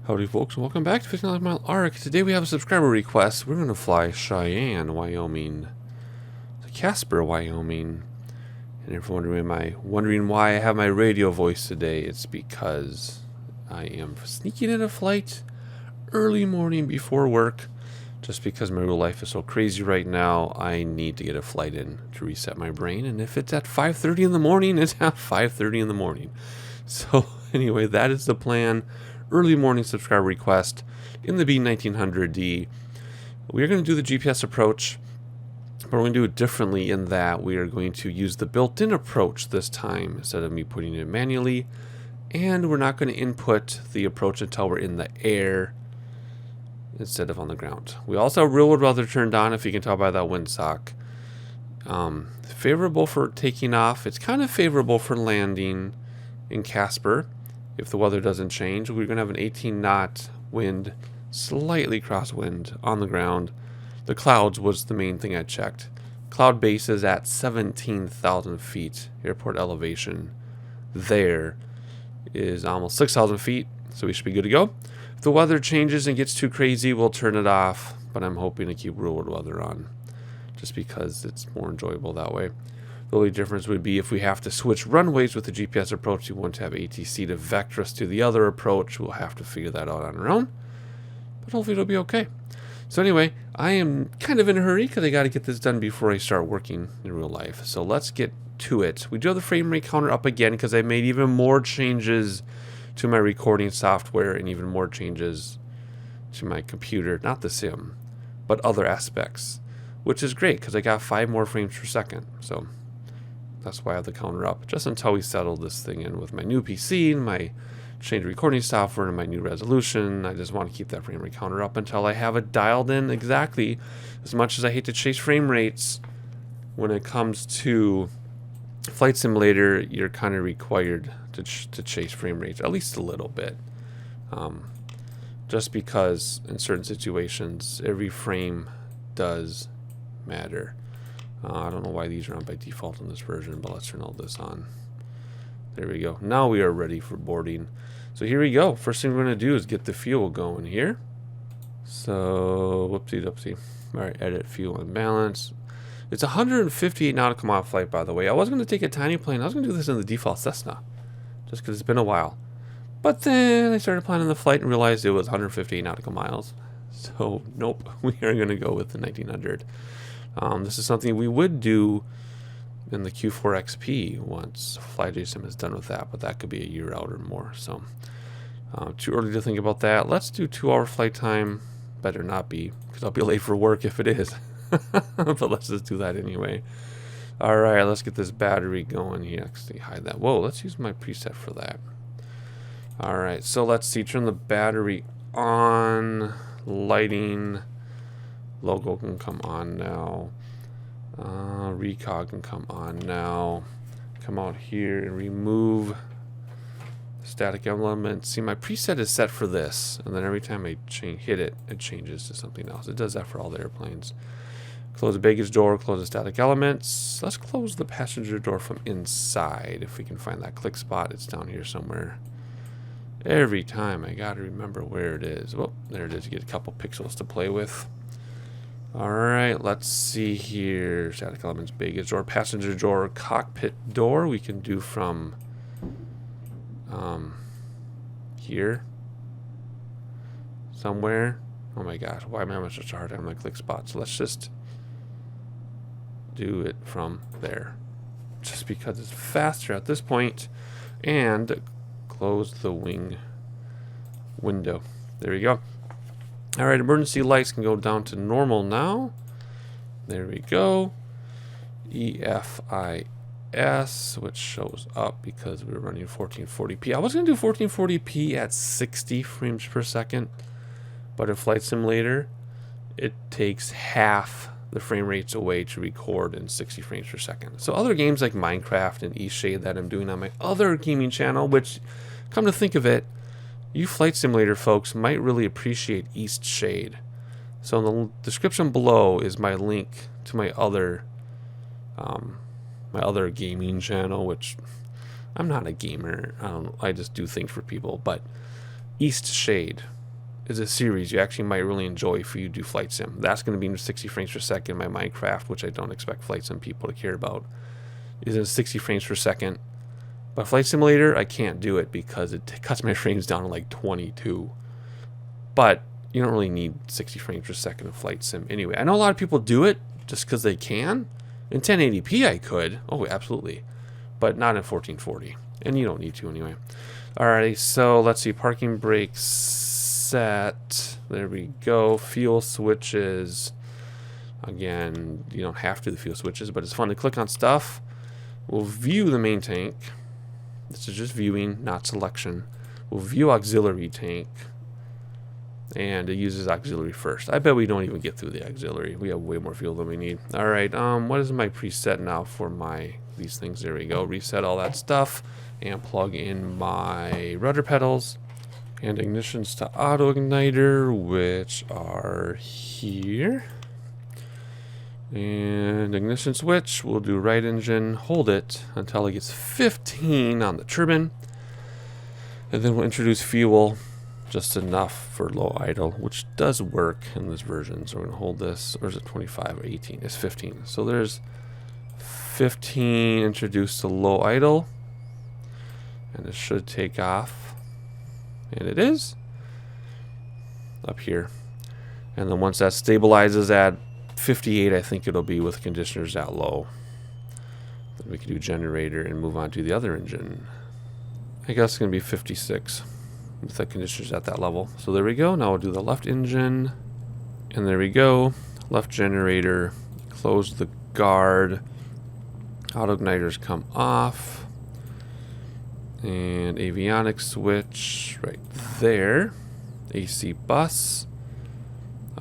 Howdy folks, and welcome back to 59 Mile Arc. Today we have a subscriber request. We're going to fly Cheyenne, Wyoming to Casper, Wyoming. And if you're wondering why I have my radio voice today, it's because I am sneaking in a flight early morning before work. Just because my real life is so crazy right now, I need to get a flight in to reset my brain. And if it's at 5:30 in the morning, it's at 5:30 in the morning. So anyway, that is the plan. Early morning subscriber request in the B1900D. We're going to do the GPS approach, but we're going to do it differently in that we are going to use the built-in approach this time instead of me putting it manually, and we're not going to input the approach until we're in the air instead of on the ground. We also have real world weather turned on, if you can tell by that windsock. Favorable for taking off. It's kind of favorable for landing in Casper. If the weather doesn't change, we're going to have an 18-knot wind, slightly crosswind on the ground. The clouds was the main thing I checked. Cloud base is at 17,000 feet. Airport elevation there is almost 6,000 feet, so we should be good to go. If the weather changes and gets too crazy, we'll turn it off, but I'm hoping to keep real world weather on just because it's more enjoyable that way. The only difference would be if we have to switch runways with the GPS approach, we want to have ATC to vector us to the other approach. We'll have to figure that out on our own, but hopefully it'll be okay. So anyway, I am kind of in a hurry because I got to get this done before I start working in real life. So let's get to it. We do have the frame rate counter up again because I made even more changes to my recording software and even more changes to my computer, not the sim, but other aspects, which is great because I got 5 more frames per second. So that's why I have the counter up, just until we settle this thing in with my new PC and my change recording software and my new resolution. I just want to keep that frame rate counter up until I have it dialed in exactly. As much as I hate to chase frame rates, when it comes to Flight Simulator, you're kind of required to chase frame rates, at least a little bit. Just because in certain situations, every frame does matter. I don't know why these are on by default in this version, but let's turn all this on. There we go. Now we are ready for boarding. So here we go. First thing we're going to do is get the fuel going here. So, whoopsie doopsie. All right, edit fuel and balance. It's a 158 nautical mile flight, by the way. I was going to take a tiny plane. I was going to do this in the default Cessna, just because it's been a while. But then I started planning the flight and realized it was 158 nautical miles. So, nope. We are going to go with the 1900. This is something we would do in the Q4 XP once FlyJSim is done with that, but that could be a year out or more. So too early to think about that. Let's do 2-hour flight time. Better not be, because I'll be late for work if it is. But let's just do that anyway. All right, let's get this battery going here. Actually, hide that. Whoa, let's use my preset for that. All right, so let's see. Turn the battery on. Lighting. Logo can come on now. Recog can come on now. Come out here and remove static element. See, my preset is set for this, and then every time I hit it, it changes to something else. It does that for all the airplanes. Close the baggage door, close the static elements. Let's close the passenger door from inside. If we can find that click spot, it's down here somewhere. Every time I gotta remember where it is. Well, there it is. You get a couple pixels to play with. Alright, let's see here. Static elements, baggage door, passenger door, cockpit door. We can do from here. Somewhere. Oh my gosh, why am I having such a hard time on my click spot? So let's just do it from there. Just because it's faster at this point. And close the wing window. There we go. All right, emergency lights can go down to normal now. There we go. EFIS, which shows up because we're running 1440p. I was going to do 1440p at 60 frames per second, but in Flight Simulator, it takes half the frame rates away to record in 60 frames per second. So other games like Minecraft and Eastshade that I'm doing on my other gaming channel, which, come to think of it, you Flight Simulator folks might really appreciate Eastshade. So in the description below is my link to my other gaming channel, which I'm not a gamer. I just do things for people. But Eastshade, is a series you actually might really enjoy if you do flight sim. That's going to be in 60 frames per second. My Minecraft, which I don't expect flight sim people to care about, is in 60 frames per second. But Flight Simulator, I can't do it because it cuts my frames down to like 22. But you don't really need 60 frames per second of flight sim anyway. I know a lot of people do it just because they can. In 1080p I could. Oh, absolutely. But not in 1440. And you don't need to anyway. Alright, so let's see. Parking brakes set. There we go. Fuel switches. Again, you don't have to do the fuel switches, but it's fun to click on stuff. We'll view the main tank. This is just viewing, not selection. We'll view auxiliary tank. And it uses auxiliary first. I bet we don't even get through the auxiliary. We have way more fuel than we need. Alright, what is my preset now for these things? There we go. Reset all that stuff. And plug in my rudder pedals. And ignitions to auto igniter, which are here. And ignition switch, we'll do right engine, hold it until it gets 15 on the turbine. And then we'll introduce fuel, just enough for low idle, which does work in this version. So we're gonna hold this, or is it 25 or 18? It's 15. So there's 15 introduced to low idle. And it should take off. And it is. Up here. And then once that stabilizes at 58, I think it'll be with conditioners that low. Then we can do generator and move on to the other engine. I guess it's going to be 56 with the conditioners at that level. So there we go. Now we'll do the left engine. And there we go. Left generator. Close the guard. Auto igniters come off. And avionics switch right there. AC bus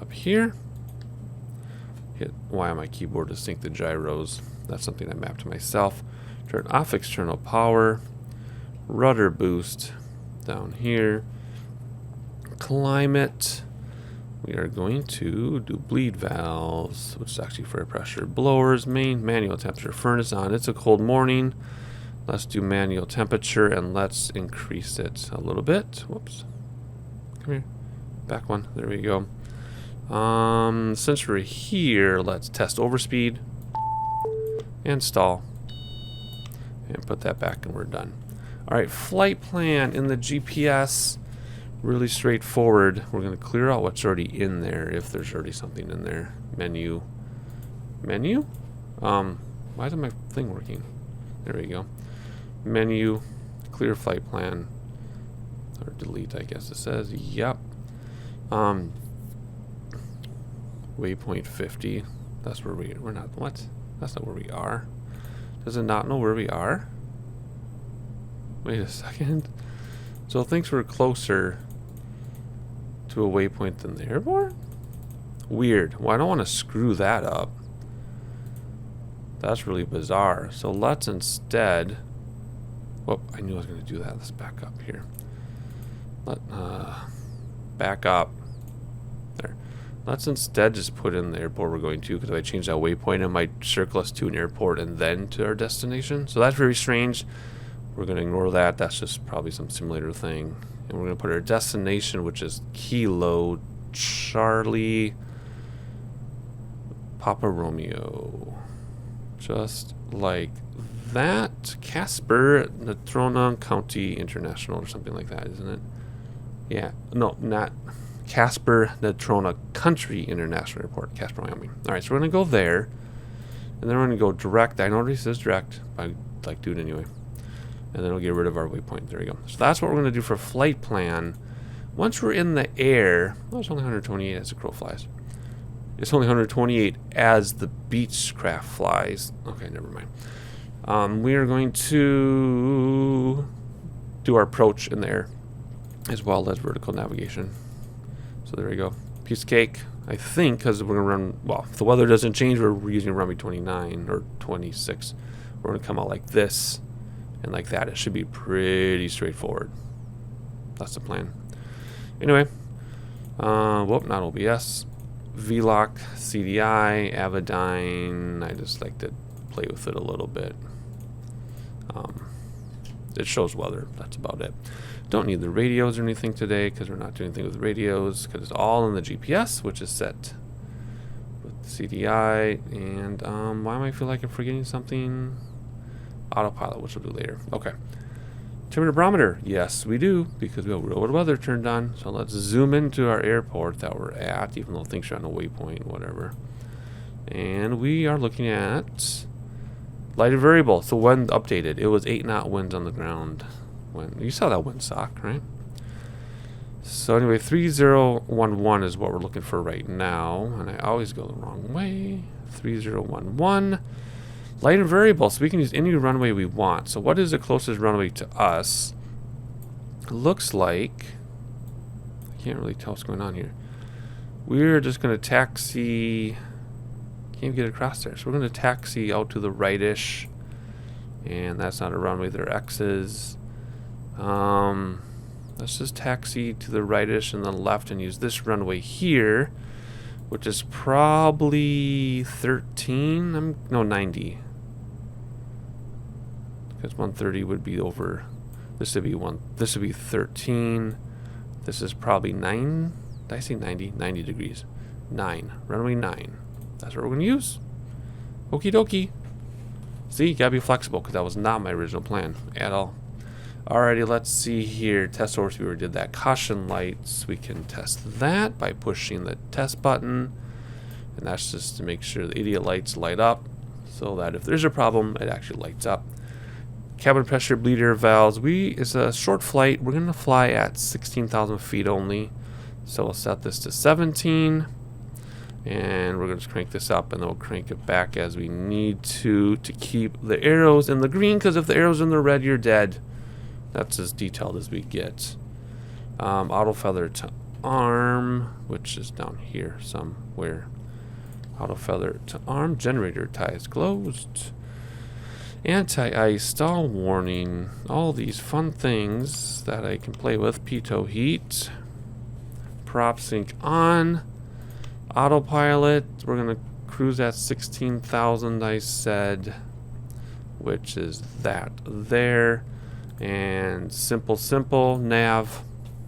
up here. Hit Y on my keyboard to sync the gyros. That's something I mapped to myself. Turn off external power. Rudder boost down here. Climate. We are going to do bleed valves, which is actually for pressure. Blowers, main manual temperature. Furnace on. It's a cold morning. Let's do manual temperature and let's increase it a little bit. Whoops. Come here. Back one. There we go. Since we're here, let's test overspeed and stall and put that back and we're done. Alright, flight plan in the GPS, really straightforward. We're going to clear out what's already in there if there's already something in there. Menu. Why isn't my thing working? There we go. Menu, clear flight plan, or delete I guess it says. Yep. Waypoint 50. That's where we're not. What? That's not where we are. Does it not know where we are? Wait a second. So it thinks we're closer to a waypoint than the airborne? Weird. Well, I don't want to screw that up. That's really bizarre. So let's instead. Whoop! I knew I was going to do that. Let's back up here. Back up. There. Let's instead just put in the airport we're going to, because if I change that waypoint, it might circle us to an airport and then to our destination. So that's very strange. We're going to ignore that. That's just probably some simulator thing. And we're going to put our destination, which is Kilo Charlie Papa Romeo. Just like that. Casper, Natrona County International or something like that, isn't it? Yeah. No, not Casper, Natrona Country International Airport, Casper, Wyoming. Alright, so we're going to go there. And then we're going to go direct. I know it already says direct, but I like do it anyway. And then we'll get rid of our waypoint. There we go. So that's what we're going to do for flight plan. Once we're in the air, well, it's only 128 as the crow flies. It's only 128 as the Beechcraft flies. Okay, never mind. We are going to do our approach in the air as well as vertical navigation. So there we go. Piece of cake, I think, because we're going to run, well, if the weather doesn't change, we're using runway 29 or 26. We're going to come out like this and like that. It should be pretty straightforward. That's the plan. Anyway, whoop, not OBS. VLOC, CDI, Avidyne. I just like to play with it a little bit. It shows weather. That's about it. Don't need the radios or anything today because we're not doing anything with radios because it's all in the GPS, which is set with CDI. And why am I feel like I'm forgetting something? Autopilot, which we'll do later. Okay. Altimeter barometer. Yes, we do because we have real world weather turned on. So let's zoom into our airport that we're at, even though things are on a waypoint, whatever. And we are looking at light and variable. So wind updated. It was 8 knot winds on the ground. When you saw that wind sock, right? So anyway, 3011 is what we're looking for right now. And I always go the wrong way. 3011. Light and variable, so we can use any runway we want. So what is the closest runway to us? It looks like, I can't really tell what's going on here. We're just going to taxi, can't get across there. So we're going to taxi out to the right-ish. And that's not a runway, they're X's. Let's just taxi to the right-ish and then left and use this runway here, which is probably 13, no, 90. Because 130 would be over, this would be 13. This is probably 9, did I say 90? 90 degrees. 9, runway 9. That's what we're going to use. Okie dokie. See, you gotta be flexible because that was not my original plan at all. Alrighty, let's see here. Test source viewer did that. Caution lights, we can test that by pushing the test button. And that's just to make sure the idiot lights light up so that if there's a problem, it actually lights up. Cabin pressure bleeder valves. It's a short flight. We're going to fly at 16,000 feet only. So we'll set this to 17. And we're going to crank this up and then we'll crank it back as we need to keep the arrows in the green, because if the arrow's in the red, you're dead. That's as detailed as we get. Auto feather to arm, which is down here somewhere. Auto feather to arm. Generator ties closed. Anti-ice stall warning. All these fun things that I can play with. Pitot heat. Prop sync on. Autopilot. We're going to cruise at 16,000, I said, which is that there. And simple nav,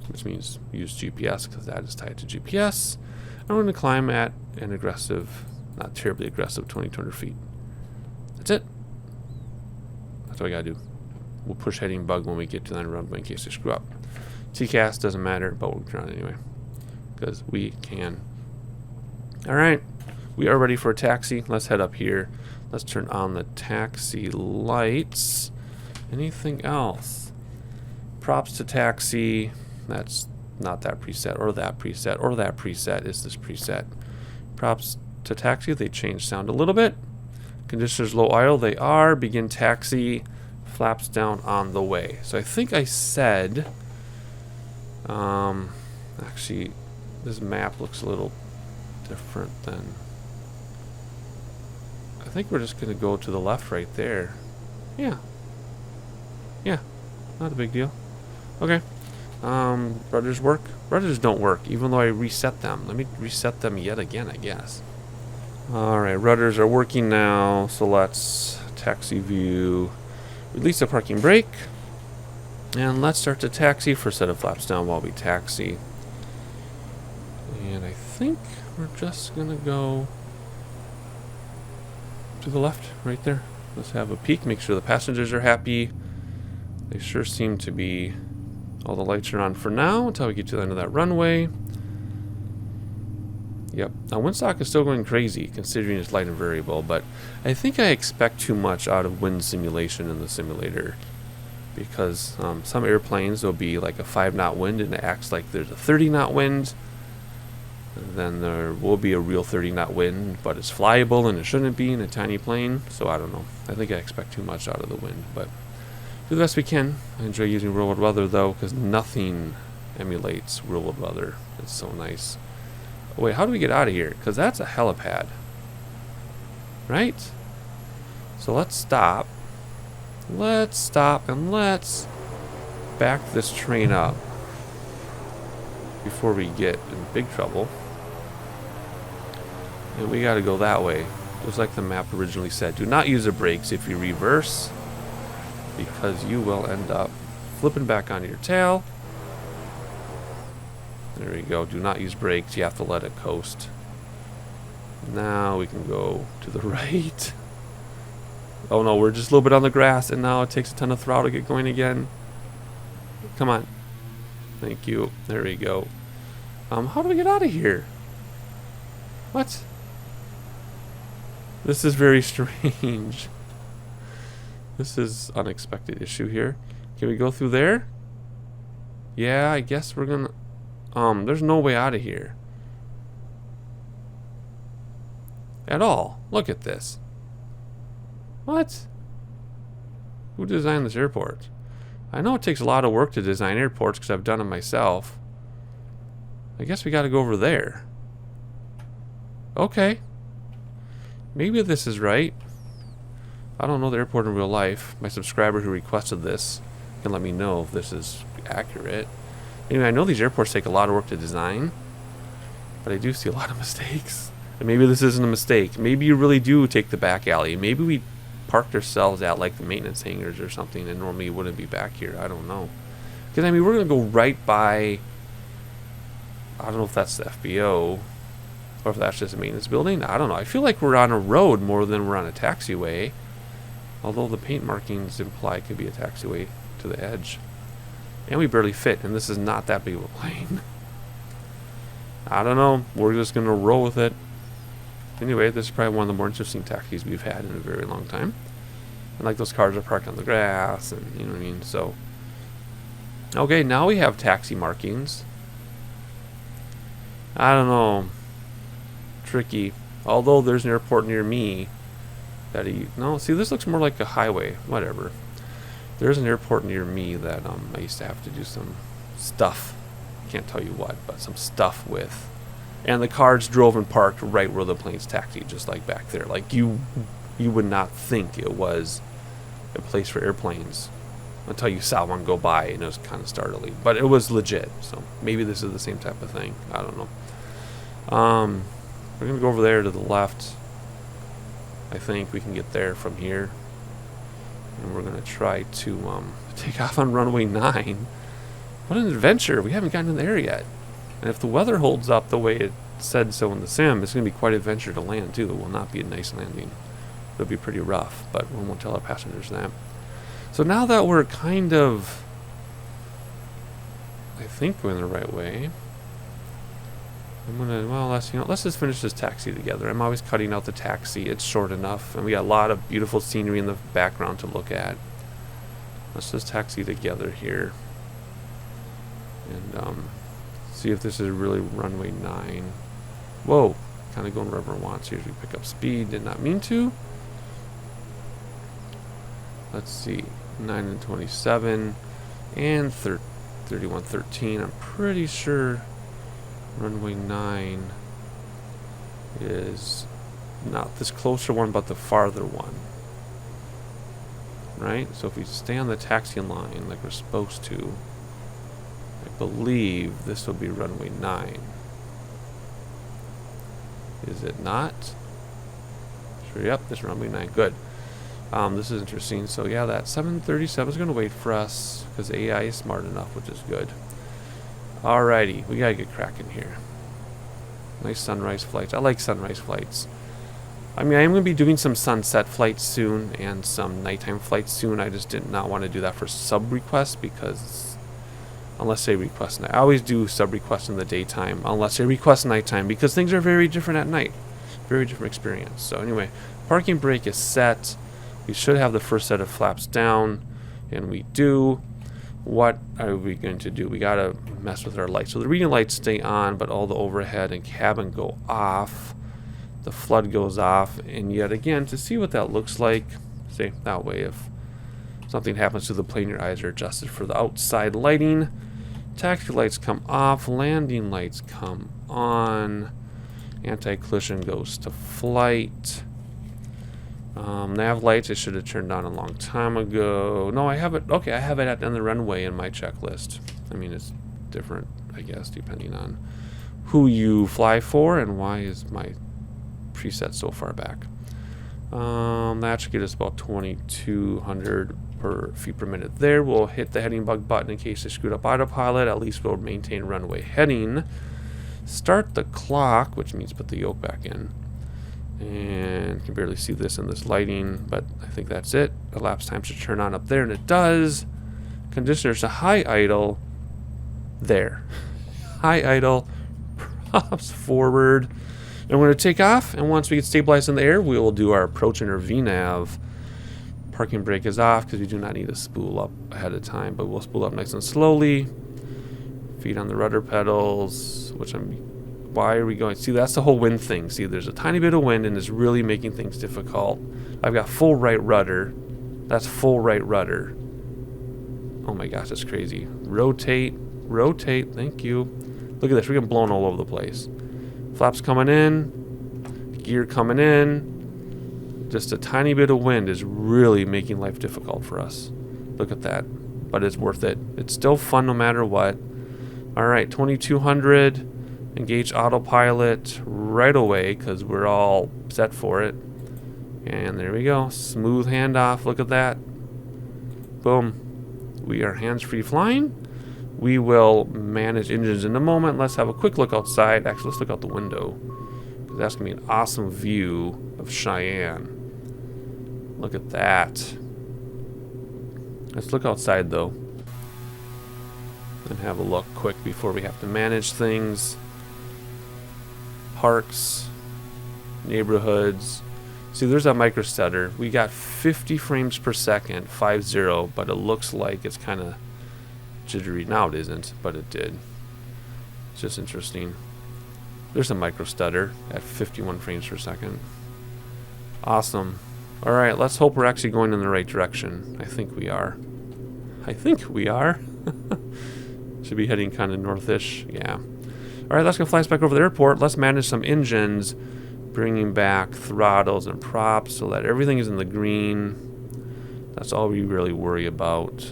which means use GPS because that is tied to GPS. And we're going to climb at an aggressive, not terribly aggressive, 2,200 feet. That's it. That's all we got to do. We'll push heading bug when we get to that runway in case they screw up. TCAS doesn't matter, but we'll turn it anyway because we can. All right, we are ready for a taxi. Let's head up here. Let's turn on the taxi lights. Anything else? Props to taxi. That's not that preset or that preset or that preset. Is this preset? Props to taxi. They change sound a little bit. Conditioners low oil. They are. Begin taxi. Flaps down on the way. So I think I said. Actually, this map looks a little different than. I think we're just gonna go to the left right there. Yeah. Yeah, not a big deal. Okay. Rudders work? Rudders don't work, even though I reset them. Let me reset them yet again, I guess. Alright, rudders are working now, so let's taxi view. Release the parking brake. And let's start to taxi. First set of flaps down while we taxi. And I think we're just gonna go to the left, right there. Let's have a peek, make sure the passengers are happy. They sure seem to be. All the lights are on for now until we get to the end of that runway. Yep. Now, windsock is still going crazy considering it's light and variable, but I think I expect too much out of wind simulation in the simulator because some airplanes will be like a 5-knot wind and it acts like there's a 30-knot wind. And then there will be a real 30-knot wind, but it's flyable and it shouldn't be in a tiny plane. So I don't know. I think I expect too much out of the wind, but do the best we can. I enjoy using real world weather though, because nothing emulates real world weather. It's so nice. Oh, wait, how do we get out of here? Because that's a helipad, right? So let's stop. Let's stop and let's back this train up before we get in big trouble. And we got to go that way, just like the map originally said. Do not use the brakes if you reverse, because you will end up flipping back on your tail. There we go. Do not use brakes. You have to let it coast. Now we can go to the right. Oh no, we're just a little bit on the grass, and now it takes a ton of throttle to get going again. Come on. Thank you. There we go. How do we get out of here? What? This is very strange. This is unexpected issue here. Can we go through there? Yeah, I guess we're gonna... there's no way out of here. At all. Look at this. What? Who designed this airport? I know it takes a lot of work to design airports because I've done it myself. I guess we got to go over there. Okay. Maybe this is right. I don't know the airport in real life. My subscriber who requested this can let me know if this is accurate. Anyway, I know these airports take a lot of work to design, but I do see a lot of mistakes. And maybe this isn't a mistake. Maybe you really do take the back alley. Maybe we parked ourselves at like the maintenance hangars or something, and normally you wouldn't be back here. I don't know. Because I mean, we're gonna go right by. I don't know if that's the FBO or if that's just a maintenance building. I don't know. I feel like we're on a road more than we're on a taxiway. Although the paint markings imply it could be a taxiway to the edge. And we barely fit, and this is not that big of a plane. I don't know. We're just gonna roll with it. Anyway, this is probably one of the more interesting taxis we've had in a very long time. And like those cars are parked on the grass, and you know what I mean. So, okay, now we have taxi markings. I don't know. Tricky. Although there's an airport near me that no, see, this looks more like a highway. Whatever. There's an airport near me that I used to have to do some stuff. Can't tell you what, but some stuff with. And the cars drove and parked right where the planes taxied, just like back there. Like you would not think it was a place for airplanes until you saw one go by, and it was kind of startling. But it was legit, so maybe this is the same type of thing. I don't know. We're gonna go over there to the left. I think we can get there from here, and we're gonna try to take off on runway 9. What an adventure! We haven't gotten in there yet. And if the weather holds up the way it said so in the sim, it's going to be quite an adventure to land too. It will not be a nice landing. It'll be pretty rough, but we won't tell our passengers that. So now that we're kind of, I think we're in the right way. I'm gonna, well, let's just finish this taxi together. I'm always cutting out the taxi. It's short enough, and we got a lot of beautiful scenery in the background to look at. Let's just taxi together here. And see if this is really runway 9. Whoa, kind of going wherever it wants. Here we pick up speed. Did not mean to. Let's see, 9 and 27 and 3113. I'm pretty sure runway 9 is not this closer one, but the farther one. Right? So if we stay on the taxi line like we're supposed to, I believe this will be runway 9. Is it not? Sure, yep, this is runway 9. Good. This is interesting. So yeah, that 737 is going to wait for us because AI is smart enough, which is good. Alrighty, we got to get cracking here. Nice sunrise flights. I like sunrise flights. I mean, I am going to be doing some sunset flights soon and some nighttime flights soon. I just did not want to do that for sub requests because unless they request night. I always do sub requests in the daytime unless they request nighttime because things are very different at night. Very different experience. So anyway, parking brake is set. We should have the first set of flaps down, and we do. What are we going to do? We got to mess with our lights. So the reading lights stay on, but all the overhead and cabin go off. The flood goes off, and yet again, to see what that looks like, say that way, if something happens to the plane, your eyes are adjusted for the outside lighting. Taxi lights come off, landing lights come on, anti-collision goes to flight. Nav lights I should have turned on a long time ago. No, I have it. Okay, I have it on the runway in my checklist. I mean, it's different, I guess, depending on who you fly for and why is my preset so far back. That should get us about 2,200 feet per minute there. We'll hit the heading bug button in case they screwed up autopilot. At least we'll maintain runway heading. Start the clock, which means put the yoke back in. And you can barely see this in this lighting, but I think that's it. Elapsed time should turn on up there, and it does. Conditioners to high idle. There. High idle. Props forward. And we're going to take off, and once we get stabilized in the air, we will do our approach and our VNAV. Parking brake is off because we do not need to spool up ahead of time, but we'll spool up nice and slowly. Feet on the rudder pedals, why are we going? See, that's the whole wind thing. See, there's a tiny bit of wind, and it's really making things difficult. I've got full right rudder. That's full right rudder. Oh my gosh, that's crazy. Rotate, rotate, thank you. Look at this, we're getting blown all over the place. Flaps coming in, gear coming in. Just a tiny bit of wind is really making life difficult for us. Look at that, but it's worth it. It's still fun no matter what. All right, 2,200, engage autopilot right away because we're all set for it. And there we go, smooth handoff, look at that. Boom. We are hands-free flying. We will manage engines in a moment. Let's have a quick look outside. Actually, let's look out the window, because that's going to be an awesome view of Cheyenne. Look at that. Let's look outside, though, and have a look quick before we have to manage things. Parks, neighborhoods. See, there's a micro stutter. We got 50 frames per second, 50, but it looks like it's kind of jittery. Now it isn't, but it did. It's just interesting. There's a micro stutter at 51 frames per second. Awesome. All right, let's hope we're actually going in the right direction. I think we are. I think we are. Should be heading kind of northish. Yeah. All right, let's go fly us back over the airport. Let's manage some engines, bringing back throttles and props so that everything is in the green. That's all we really worry about.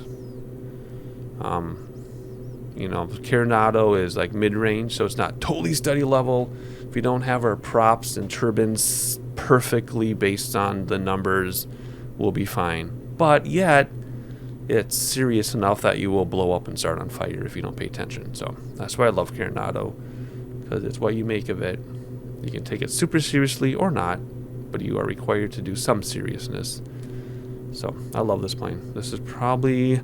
You know, Carenado is like mid-range, so it's not totally steady level. If we don't have our props and turbines perfectly based on the numbers, we'll be fine. But yet, it's serious enough that you will blow up and start on fire if you don't pay attention. So that's why I love Carenado, because it's what you make of it. You can take it super seriously or not, but you are required to do some seriousness. So I love this plane. This is probably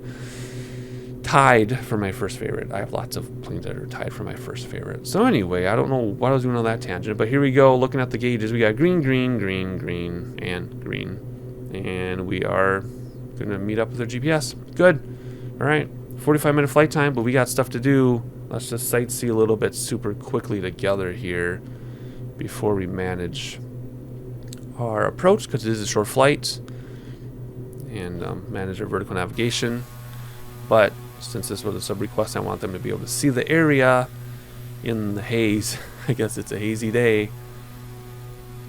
tied for my first favorite. I have lots of planes that are tied for my first favorite. So anyway, I don't know what I was doing on that tangent, but here we go. Looking at the gauges, we got green, green, green, green, and green. And we are going to meet up with our GPS. Good. All right. 45-minute flight time, but we got stuff to do. Let's just sightsee a little bit super quickly together here before we manage our approach, because it is a short flight, and manage our vertical navigation. But since this was a sub request, I want them to be able to see the area in the haze. I guess it's a hazy day,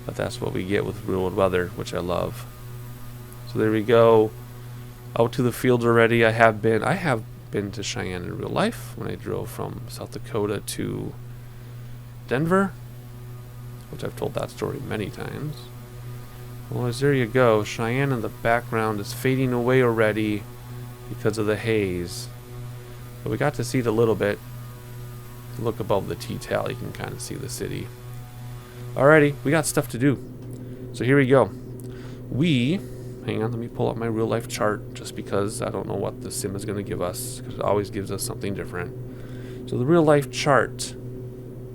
but that's what we get with real world weather, which I love. So there we go, out to the fields already. I have been to Cheyenne in real life when I drove from South Dakota to Denver, which I've told that story many times. Well, there you go. Cheyenne in the background is fading away already because of the haze. But we got to see it a little bit. Look above the T-tail, you can kind of see the city. Alrighty, we got stuff to do. So here we go. Hang on, let me pull up my real life chart, just because I don't know what the sim is going to give us, because it always gives us something different. So the real life chart.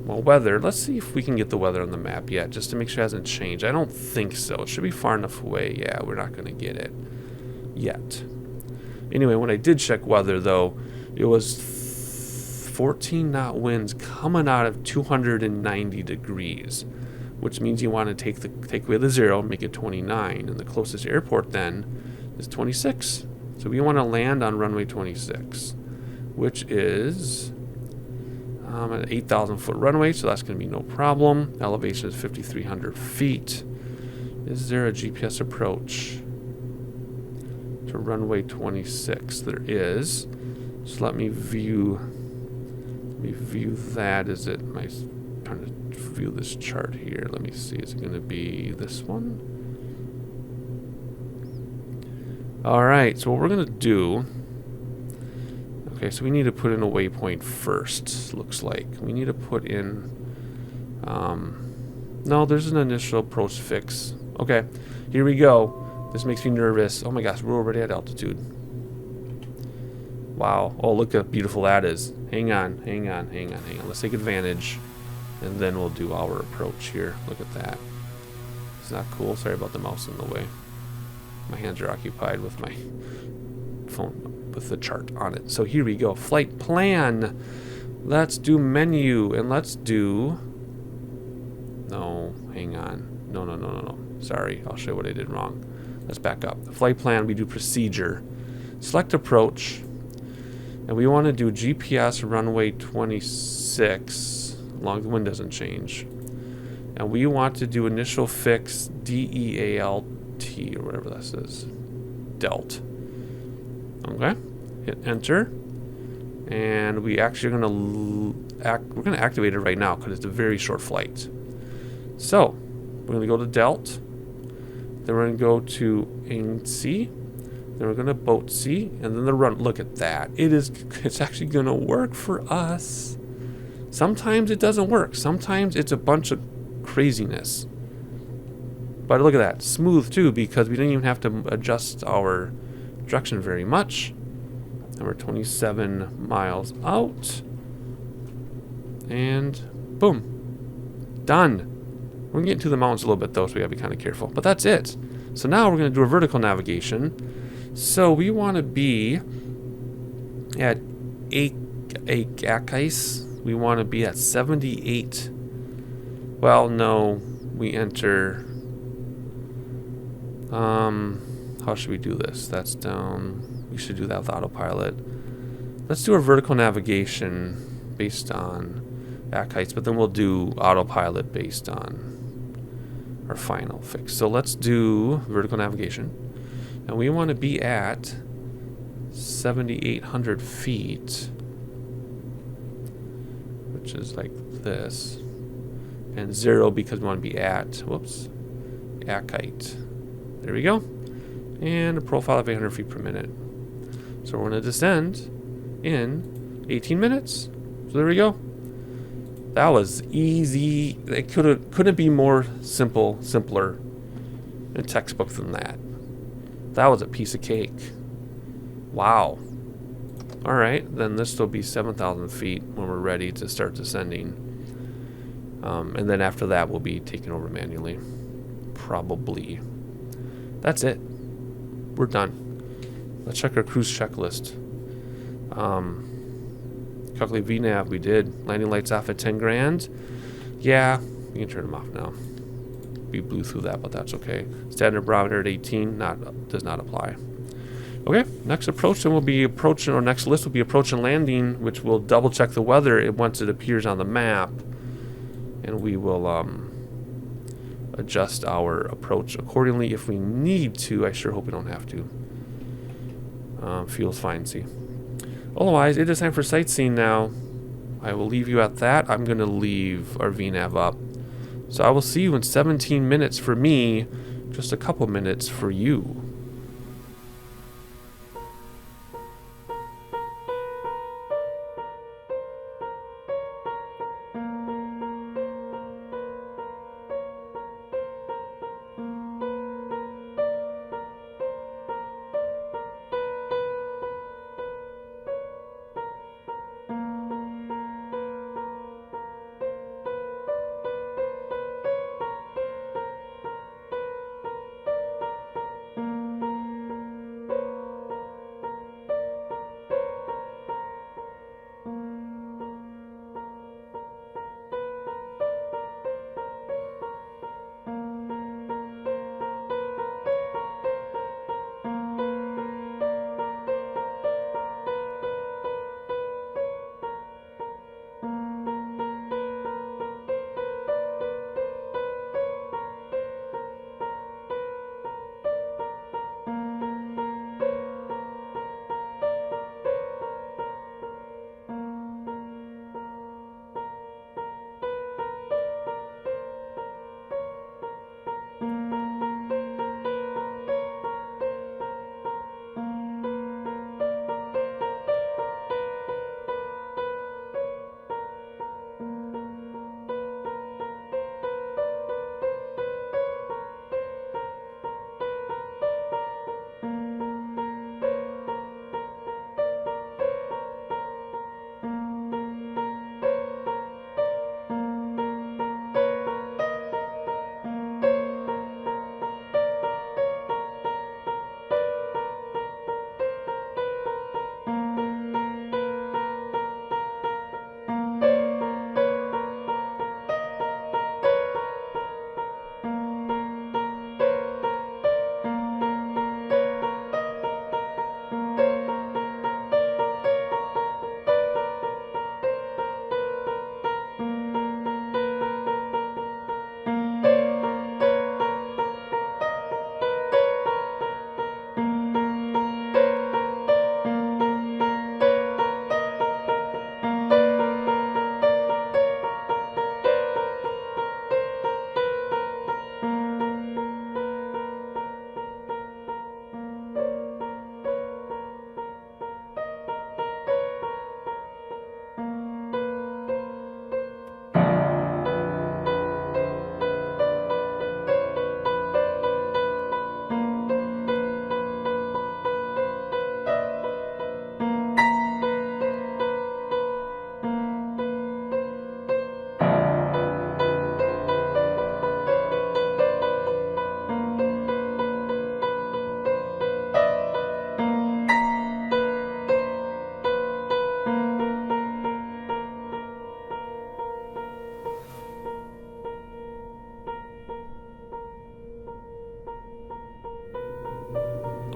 Well, weather, let's see if we can get the weather on the map yet, just to make sure it hasn't changed. I don't think so. It should be far enough away. Yeah, we're not going to get it yet. Anyway, when I did check weather, though, it was 14 knot winds coming out of 290 degrees, which means you want to take away the 0, make it 29, and the closest airport then is 26. So we want to land on runway 26, which is an 8,000 foot runway, so that's going to be no problem. Elevation is 5,300 feet. Is there a GPS approach to runway 26? There is. So let me view that. Is it my trying to view this chart here? Let me see. Is it going to be this one? Alright, so what we're going to do... Okay, so we need to put in a waypoint first, looks like. We need to put in... no, there's an initial approach fix. Okay, here we go. This makes me nervous. Oh my gosh, we're already at altitude. Wow. Oh, look how beautiful that is. Hang on. Let's take advantage. And then we'll do our approach here. Look at that. It's not cool. Sorry about the mouse in the way. My hands are occupied with my phone with the chart on it. So here we go. Flight plan. Let's do menu. And let's do... No, hang on. No. Sorry, I'll show you what I did wrong. Let's back up. The flight plan, we do procedure. Select approach. And we want to do GPS runway 26. Long the wind doesn't change. And we want to do initial fix DEALT or whatever this is. Delt. Okay. Hit enter. And we actually are we're gonna activate it right now because it's a very short flight. So we're gonna go to Delt. Then we're gonna go to ANC. Then we're gonna boat C, and then the run. Look at that. It's actually gonna work for us. Sometimes it doesn't work. Sometimes it's a bunch of craziness. But look at that. Smooth too, because we didn't even have to adjust our direction very much. And we're 27 miles out. And boom. Done. We're gonna get into the mountains a little bit though, so we gotta be kind of careful. But that's it. So now we're gonna do a vertical navigation. So we want to be at KCYS. We want to be at 78. Well, no, we enter. How should we do this? That's down. We should do that with autopilot. Let's do a vertical navigation based on KCYS, but then we'll do autopilot based on our final fix. So let's do vertical navigation. And we want to be at 7,800 feet, which is like this, and 0 because we want to be at, whoops, KCYS. There we go. And a profile of 800 feet per minute. So we're going to descend in 18 minutes. So there we go. That was easy. It couldn't be more simpler and textbook than that. That was a piece of cake. Wow. Alright, then this will be 7,000 feet when we're ready to start descending. And then after that, we'll be taking over manually. Probably. That's it. We're done. Let's check our cruise checklist. Calculate VNAV, we did. Landing lights off at 10 grand. Yeah, you can turn them off now. We blew through that, but that's okay. Standard barometer at 18 does not apply. Okay, next approach, then we'll be approaching, or next list will be approach and landing, which will double check the weather once it appears on the map, and we will adjust our approach accordingly if we need to. I sure hope we don't have to. Fuel's fine, see. Otherwise, it is time for sightseeing now. I will leave you at that. I'm going to leave our VNAV up. So I will see you in 17 minutes for me, just a couple minutes for you.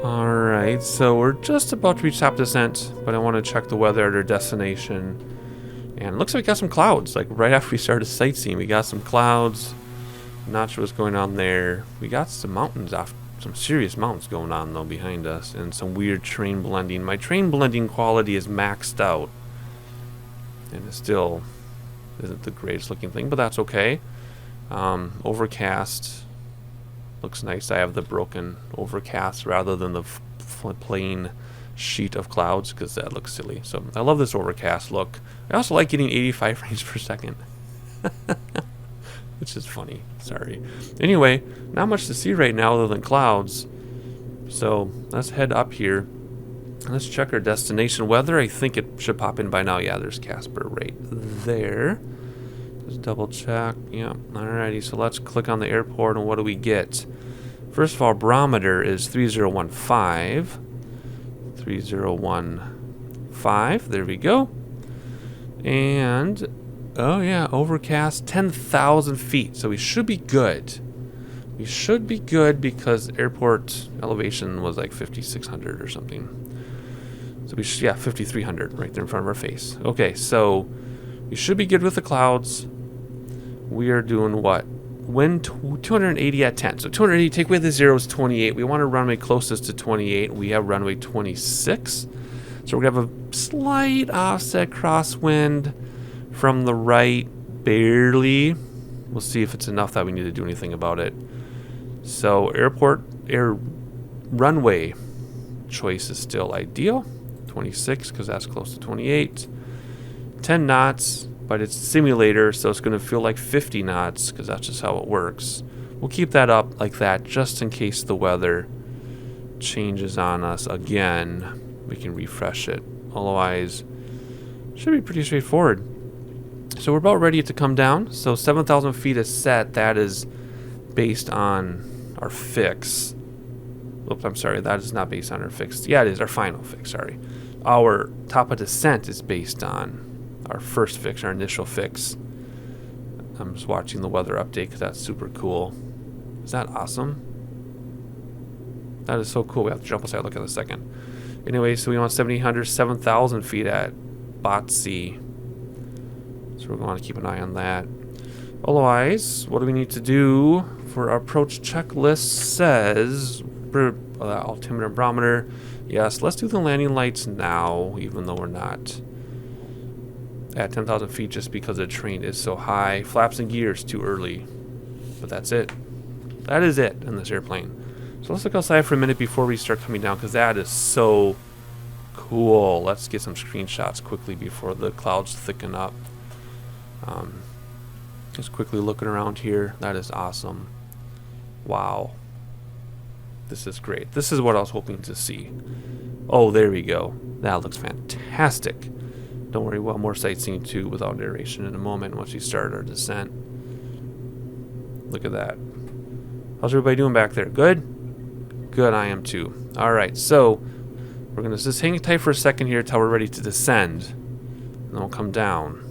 Alright, so we're just about to reach top descent, but I want to check the weather at our destination. And it looks like we got some clouds. Like right after we started sightseeing, we got some clouds. Not sure what's going on there. We got some mountains off, some serious mountains going on though behind us, and some weird terrain blending. My terrain blending quality is maxed out, and it still isn't the greatest looking thing, but that's okay. Overcast looks nice. I have the broken overcast rather than the plain sheet of clouds because that looks silly. So I love this overcast look. I also like getting 85 frames per second. Which is funny. Sorry. Anyway, not much to see right now other than clouds. So let's head up here. Let's check our destination weather. I think it should pop in by now. Yeah, there's Casper right there. Let's double check. Yeah. Alrighty, so let's click on the airport and what do we get? First of all, barometer is 3015. 3015. There we go. And oh yeah, overcast 10,000 feet. So we should be good. We should be good because airport elevation was like 5,600 or something. So we should, yeah, 5,300 right there in front of our face. Okay, so we should be good with the clouds. We are doing what? Wind 280 at 10. So 280, take away the 0 is 28. We want a runway closest to 28. We have runway 26. So we're going to have a slight offset crosswind from the right, barely. We'll see if it's enough that we need to do anything about it. So runway choice is still ideal. 26 because that's close to 28. 10 knots, but it's simulator, so it's going to feel like 50 knots because that's just how it works. We'll keep that up like that just in case the weather changes on us again. We can refresh it. Otherwise, should be pretty straightforward. So we're about ready to come down. So 7,000 feet is set. That is based on our fix. Oops, I'm sorry. That is not based on our fix. Yeah, it is our final fix. Sorry. Our top of descent is based on our first fix, our initial fix. I'm just watching the weather update because that's super cool. Is that awesome? That is so cool. We have to jump aside. Look at it a second. Anyway, so we want 7,800, 7,000 feet at Botsy. So we're going to keep an eye on that. Otherwise, what do we need to do for our approach checklist? Says altimeter and barometer. Yes, let's do the landing lights now, even though we're not at 10,000 feet just because the terrain is so high. Flaps and gears too early. But that's it. That is it in this airplane. So let's look outside for a minute before we start coming down because that is so cool. Let's get some screenshots quickly before the clouds thicken up. Just quickly looking around here. That is awesome. Wow. This is great. This is what I was hoping to see. Oh, there we go. That looks fantastic. Don't worry, we'll have more sightseeing too without narration in a moment once we start our descent. Look at that. How's everybody doing back there? Good? Good, I am too. Alright, so we're going to just hang tight for a second here until we're ready to descend. And then we'll come down.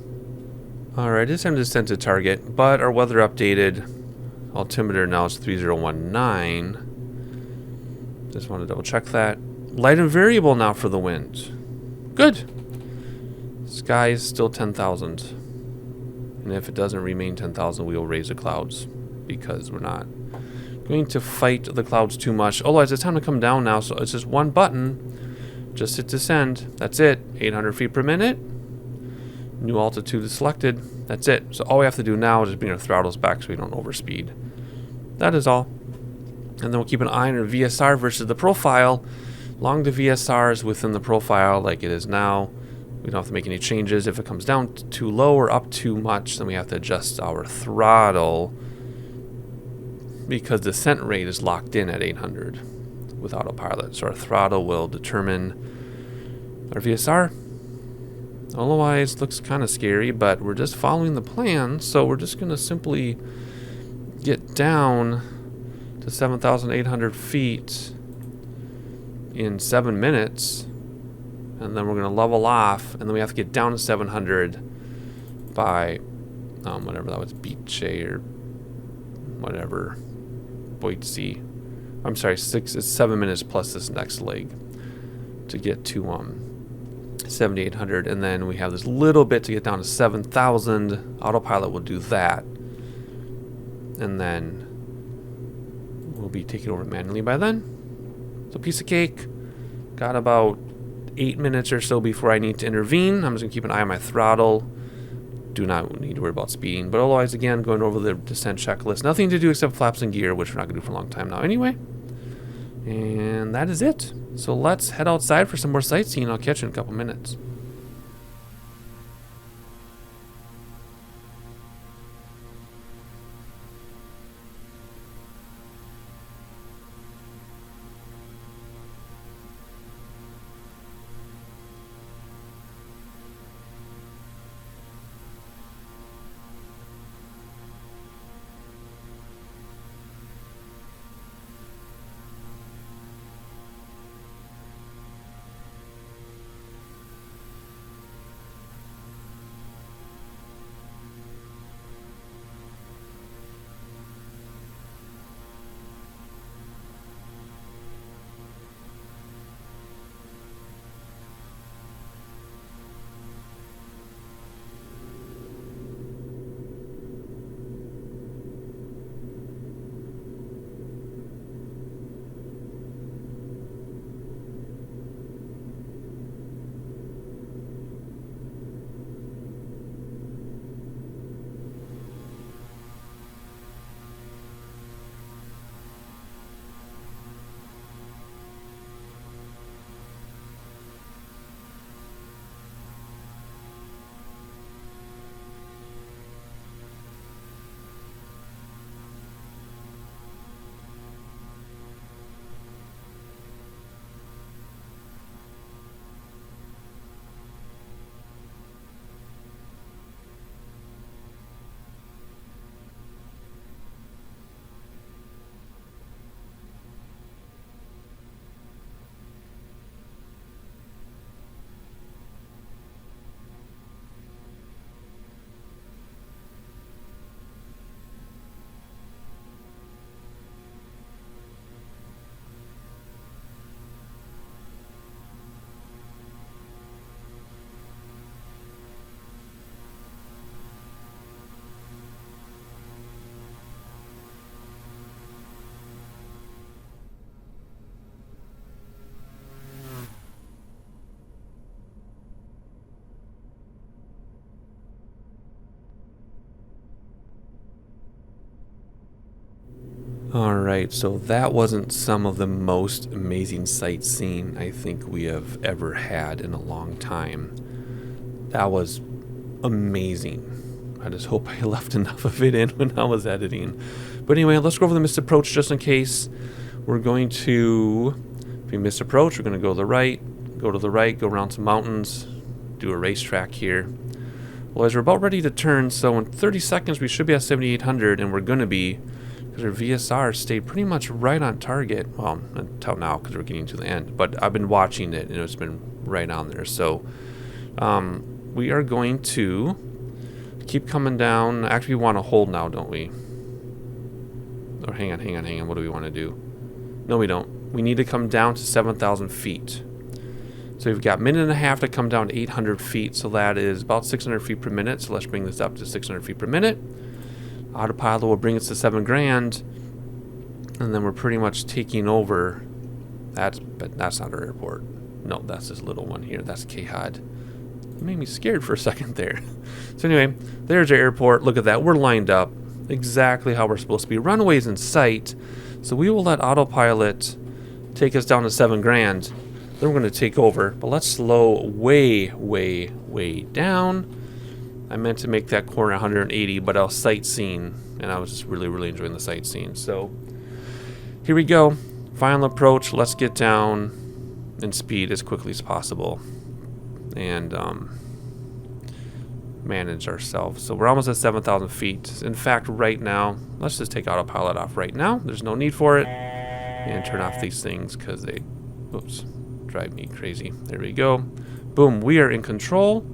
Alright, it's time to descend to target, but our weather updated. Altimeter now is 3019. Just want to double check that. Light and variable now for the wind. Good. Sky is still 10,000. And if it doesn't remain 10,000, we will raise the clouds because we're not going to fight the clouds too much. Otherwise, it's time to come down now, so it's just one button. Just hit descend. That's it. 800 feet per minute. New altitude is selected. That's it. So all we have to do now is just bring our throttles back so we don't overspeed. That is all. And then we'll keep an eye on our VSR versus the profile. Long the VSR is within the profile like it is now. We don't have to make any changes. If it comes down too low or up too much, then we have to adjust our throttle because descent rate is locked in at 800 with autopilot. So our throttle will determine our VSR. Otherwise, looks kind of scary, but we're just following the plan. So we're just going to simply get down to 7,800 feet in 7 minutes. And then we're going to level off. And then we have to get down to 700 by, whatever that was, Beach or whatever. Boise. I'm sorry, it's 7 minutes plus this next leg to get to 7,800, and then we have this little bit to get down to 7,000. Autopilot will do that, and then we'll be taking over manually by then. So piece of cake. Got about 8 minutes or so before I need to intervene. I'm just gonna keep an eye on my throttle. Do not need to worry about speeding, but otherwise, again, going over the descent checklist. Nothing to do except flaps and gear, which we're not gonna do for a long time now anyway. And that is it. So let's head outside for some more sightseeing. I'll catch you in a couple minutes. Alright, so that wasn't some of the most amazing sightseeing I think we have ever had in a long time. That was amazing. I just hope I left enough of it in when I was editing. But anyway, let's go over the missed approach just in case. We're going to, if we miss approach, we're going to go to the right, go around some mountains, do a racetrack here. Well, as we're about ready to turn, so in 30 seconds we should be at 7,800, and we're going to be, because our VSR stayed pretty much right on target. Well, until now because we're getting to the end, but I've been watching it and it's been right on there. So we are going to keep coming down. Actually, we want to hold now, don't we? Or hang on. What do we want to do? No, we don't. We need to come down to 7,000 feet. So we've got a minute and a half to come down to 800 feet. So that is about 600 feet per minute. So let's bring this up to 600 feet per minute. Autopilot will bring us to 7 grand. And then we're pretty much taking over. But that's not our airport. No, that's this little one here. That's KHOD. It made me scared for a second there. So anyway, there's our airport. Look at that. We're lined up exactly how we're supposed to be. Runway's in sight. So we will let autopilot take us down to 7 grand. Then we're going to take over. But let's slow way, way, way down. I meant to make that corner 180, but I was sightseeing, and I was just really, really enjoying the sightseeing. So here we go. Final approach. Let's get down in speed as quickly as possible and manage ourselves. So we're almost at 7,000 feet. In fact, right now, let's just take autopilot off right now. There's no need for it. And turn off these things because they, oops, drive me crazy. There we go. Boom, we are in control.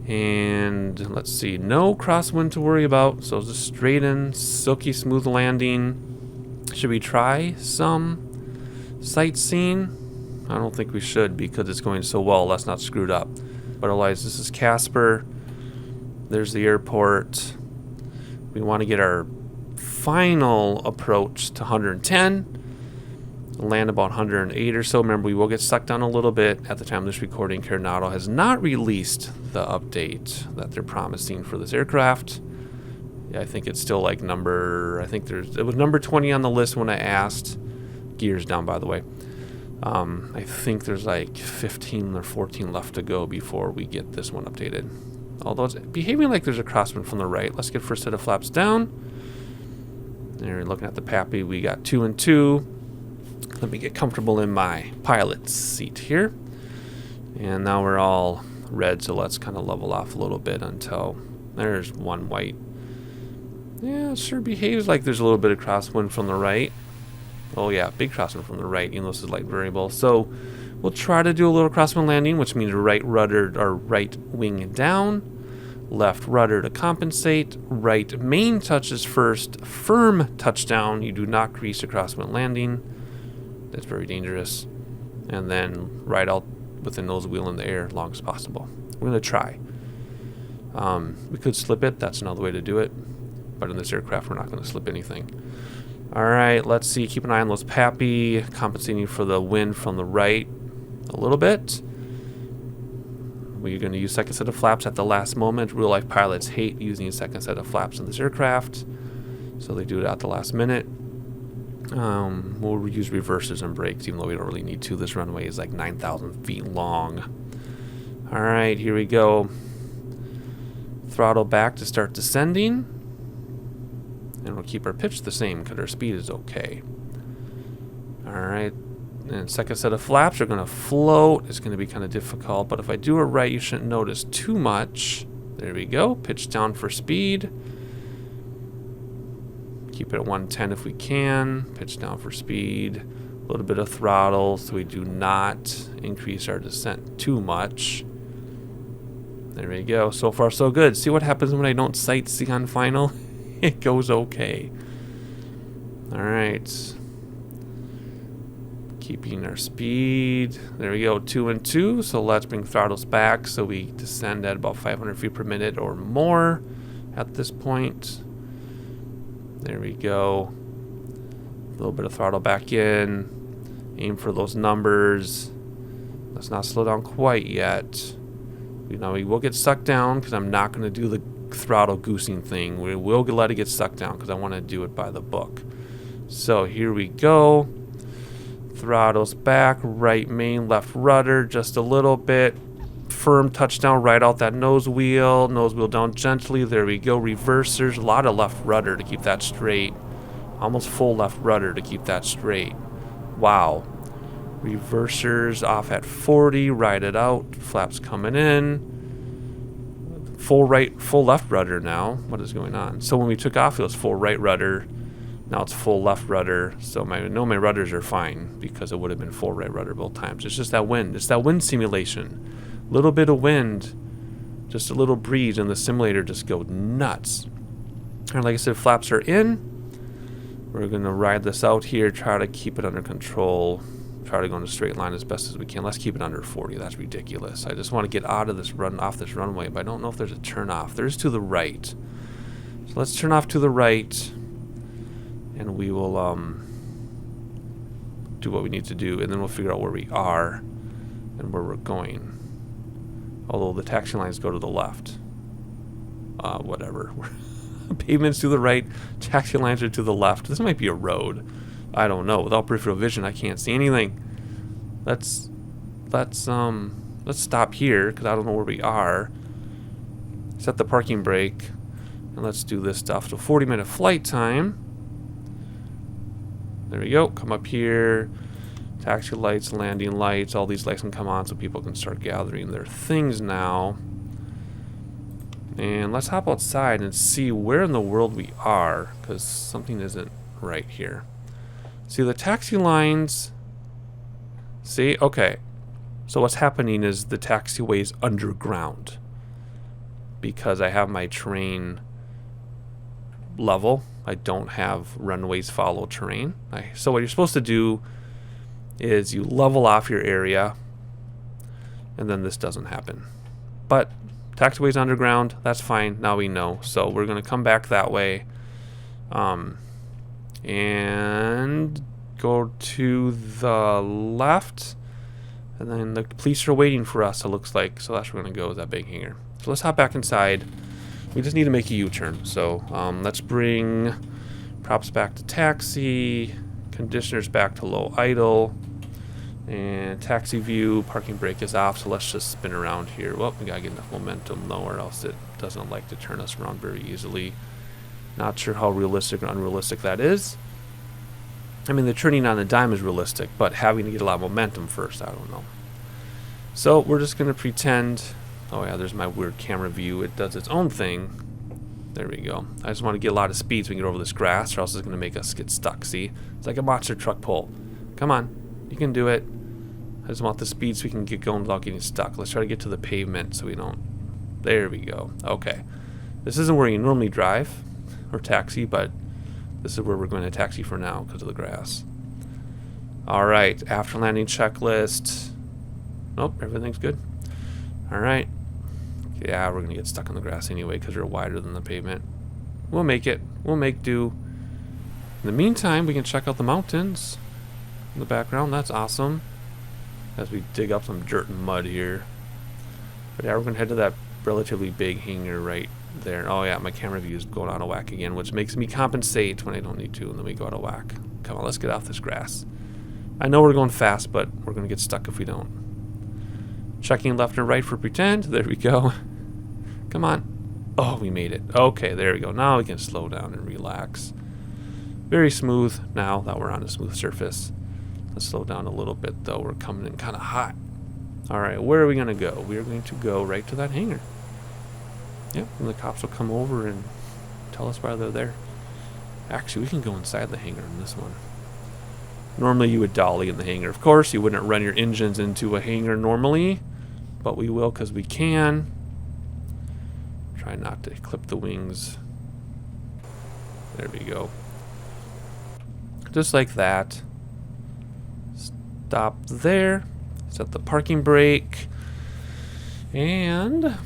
And let's see, no crosswind to worry about. So just straight in, silky smooth landing. Should we try some sightseeing? I don't think we should because it's going so well. Let's not screw it up. But otherwise, this is Casper. There's the airport. We want to get our final approach to 110. Land about 108 or so. Remember, we will get sucked down a little bit. At the time of this recording, Carenado has not released the update that they're promising for this aircraft. Yeah, I think it's still like it was number 20 on the list when I asked. Gears down, by the way. I think there's like 15 or 14 left to go before we get this one updated. Although it's behaving like there's a crosswind from the right. Let's get first set of flaps down. There, we're looking at the PAPI. We got 2 and 2. Let me get comfortable in my pilot's seat here. And now we're all red, so let's kind of level off a little bit until there's one white. Yeah, it sure behaves like there's a little bit of crosswind from the right. Oh yeah, big crosswind from the right, even though this is light variable. So we'll try to do a little crosswind landing, which means right rudder or right wing down, left rudder to compensate, right main touches first, firm touchdown. You do not crease a crosswind landing. That's very dangerous. And then right out with the nose wheel in the air as long as possible. We're going to try. We could slip it. That's another way to do it. But in this aircraft, we're not going to slip anything. All right, let's see. Keep an eye on those PAPI, compensating for the wind from the right a little bit. We're going to use second set of flaps at the last moment. Real-life pilots hate using a second set of flaps in this aircraft, so they do it at the last minute. We'll use reversers and brakes, even though we don't really need to. This runway is like 9,000 feet long. All right, here we go. Throttle back to start descending. And we'll keep our pitch the same because our speed is okay. All right, and second set of flaps are going to float. It's going to be kind of difficult, but if I do it right, you shouldn't notice too much. There we go. Pitch down for speed. Keep it at 110 if we can. Pitch down for speed. A little bit of throttle so we do not increase our descent too much. There we go. So far, so good. See what happens when I don't sightsee on final? It goes okay. All right. Keeping our speed. There we go. 2 and 2. So let's bring throttles back so we descend at about 500 feet per minute or more at this point. There we go. A little bit of throttle back in. Aim for those numbers. Let's not slow down quite yet. You know, we will get sucked down because I'm not going to do the throttle goosing thing. We will let it get sucked down because I want to do it by the book. So here we go. Throttles back. Right main, left rudder. Just a little bit. Firm touchdown right out that nose wheel. Nose wheel down gently. There we go. Reversers. A lot of left rudder to keep that straight. Almost full left rudder to keep that straight. Wow. Reversers off at 40. Ride it out. Flaps coming in. Full right, full left rudder now. What is going on? So when we took off, it was full right rudder. Now it's full left rudder. So my rudders are fine because it would have been full right rudder both times. It's just that wind. It's that wind simulation. Little bit of wind, just a little breeze, and the simulator just goes nuts. And like I said, flaps are in. We're going to ride this out here, try to keep it under control, try to go in a straight line as best as we can. Let's keep it under 40. That's ridiculous. I just want to get out of this off this runway, but I don't know if there's a turn off. There's to the right. So let's turn off to the right, and we will do what we need to do, and then we'll figure out where we are and where we're going. Although the taxi lines go to the left. Whatever. Pavements to the right, taxi lines are to the left. This might be a road. I don't know. Without peripheral vision, I can't see anything. Let's stop here because I don't know where we are. Set the parking brake, and let's do this stuff. So 40-minute flight time. There we go. Come up here. Taxi lights, landing lights, all these lights can come on so people can start gathering their things now. And let's hop outside and see where in the world we are, because something isn't right here. See the taxi lines. See? Okay. So what's happening is the taxiway is underground because I have my train level. I don't have runways follow terrain. So what you're supposed to do is you level off your area, and then this doesn't happen. But taxiway's underground, that's fine, now we know. So we're going to come back that way and go to the left, and then the police are waiting for us, it looks like. So that's where we're going to go, is that big hangar. So let's hop back inside. We just need to make a U-turn. So let's bring props back to taxi, conditioners back to low idle, and taxi view, parking brake is off, so let's just spin around here. Well, we gotta get enough momentum though, or else it doesn't like to turn us around very easily. Not sure how realistic or unrealistic that is. I mean, the turning on a dime is realistic, but having to get a lot of momentum first, I don't know. So we're just gonna pretend, oh yeah, there's my weird camera view. It does its own thing. There we go. I just want to get a lot of speed so we can get over this grass, or else it's gonna make us get stuck, see? It's like a monster truck pull. Come on, you can do it. I just want the speed so we can get going without getting stuck. Let's try to get to the pavement so we don't... There we go. Okay. This isn't where you normally drive or taxi, but this is where we're going to taxi for now because of the grass. Alright, after landing checklist. Nope, everything's good. Alright. Yeah, we're going to get stuck in the grass anyway because we're wider than the pavement. We'll make it. We'll make do. In the meantime, we can check out the mountains in the background. That's awesome. As we dig up some dirt and mud here. But yeah, we're going to head to that relatively big hangar right there. Oh yeah, my camera view is going out of whack again, which makes me compensate when I don't need to, and then we go out of whack. Come on, let's get off this grass. I know we're going fast, but we're going to get stuck if we don't. Checking left and right for pretend. There we go. Come on. Oh, we made it. Okay, there we go. Now we can slow down and relax. Very smooth now that we're on a smooth surface. Let's slow down a little bit though. We're coming in kind of hot. Alright, where are we going to go? We are going to go right to that hangar. Yep, and the cops will come over and tell us why they're there. Actually, we can go inside the hangar in this one. Normally you would dolly in the hangar. Of course, you wouldn't run your engines into a hangar normally, but we will because we can. Try not to clip the wings. There we go. Just like that. Stop there. Set the parking brake. And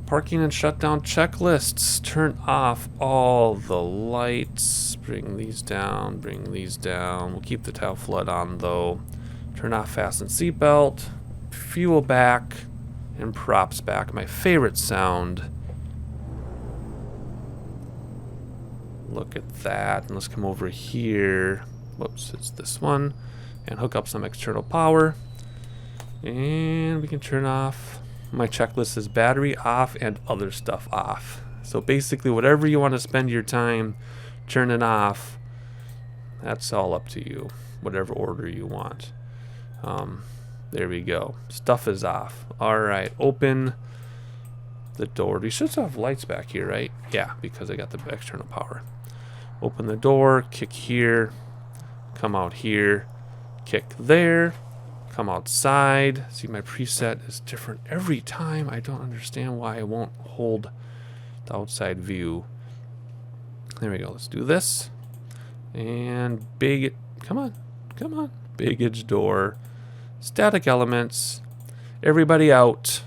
parking and shutdown checklists. Turn off all the lights. Bring these down. Bring these down. We'll keep the tail flood on though. Turn off fasten seatbelt. Fuel back. And props back. My favorite sound. Look at that. And let's come over here. Whoops, it's this one. And hook up some external power. And we can turn off. My checklist is battery off and other stuff off. So basically whatever you want to spend your time turning off, that's all up to you. Whatever order you want. There we go. Stuff is off. Alright, open the door. We should have lights back here, right? Yeah, because I got the external power. Open the door, kick here, come out here, kick there, come outside. See, my preset is different every time. I don't understand why I won't hold the outside view. There we go. Let's do this. And big, come on, come on. Big edge door, static elements, everybody out.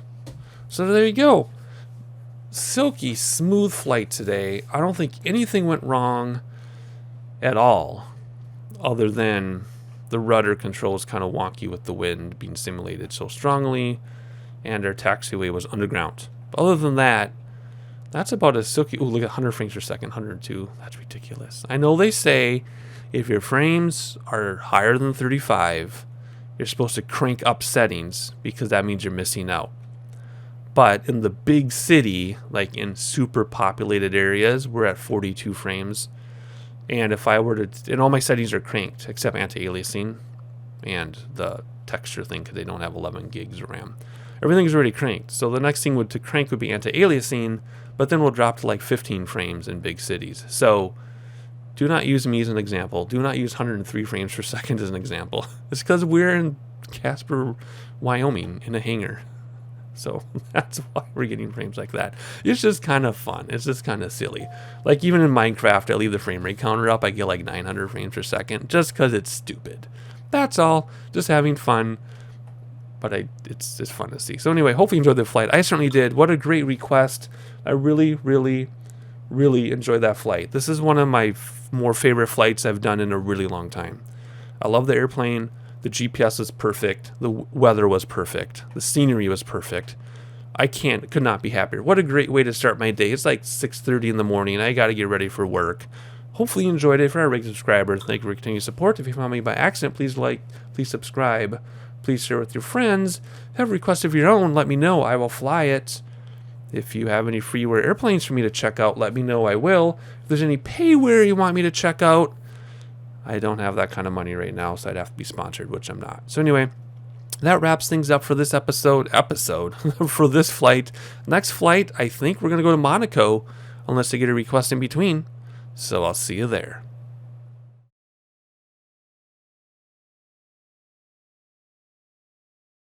So there you go. Silky smooth flight today. I don't think anything went wrong at all, other than the rudder control is kind of wonky with the wind being simulated so strongly, and our taxiway was underground. But other than that, that's about as silky. Ooh, look at 100 frames per second, 102. That's ridiculous. I know they say if your frames are higher than 35, you're supposed to crank up settings because that means you're missing out. But in the big city, like in super populated areas, we're at 42 frames. And if I were to, and all my settings are cranked except anti-aliasing and the texture thing because they don't have 11 gigs of RAM. Everything's already cranked. So the next thing to crank would be anti-aliasing, but then we'll drop to like 15 frames in big cities. So do not use me as an example. Do not use 103 frames per second as an example. It's because we're in Casper, Wyoming in a hangar. So that's why we're getting frames like that. It's just kind of fun. It's just kind of silly. Like even in Minecraft, I leave the frame rate counter up. I get like 900 frames per second just because it's stupid. That's all. Just having fun. But it's just fun to see. So anyway, hopefully you enjoyed the flight. I certainly did. What a great request. I really, really, really enjoyed that flight. This is one of my more favorite flights I've done in a really long time. I love the airplane. The GPS was perfect. The weather was perfect. The scenery was perfect. I could not be happier. What a great way to start my day. It's like 6:30 in the morning. I got to get ready for work. Hopefully you enjoyed it. For our regular subscribers, thank you for continued support. If you found me by accident, please like, please subscribe, please share with your friends. If you have a request of your own, let me know. I will fly it. If you have any freeware airplanes for me to check out, let me know. I will. If there's any payware you want me to check out, I don't have that kind of money right now, so I'd have to be sponsored, which I'm not. So anyway, that wraps things up for this episode for this flight. Next flight, I think we're going to go to Monaco, unless I get a request in between. So I'll see you there.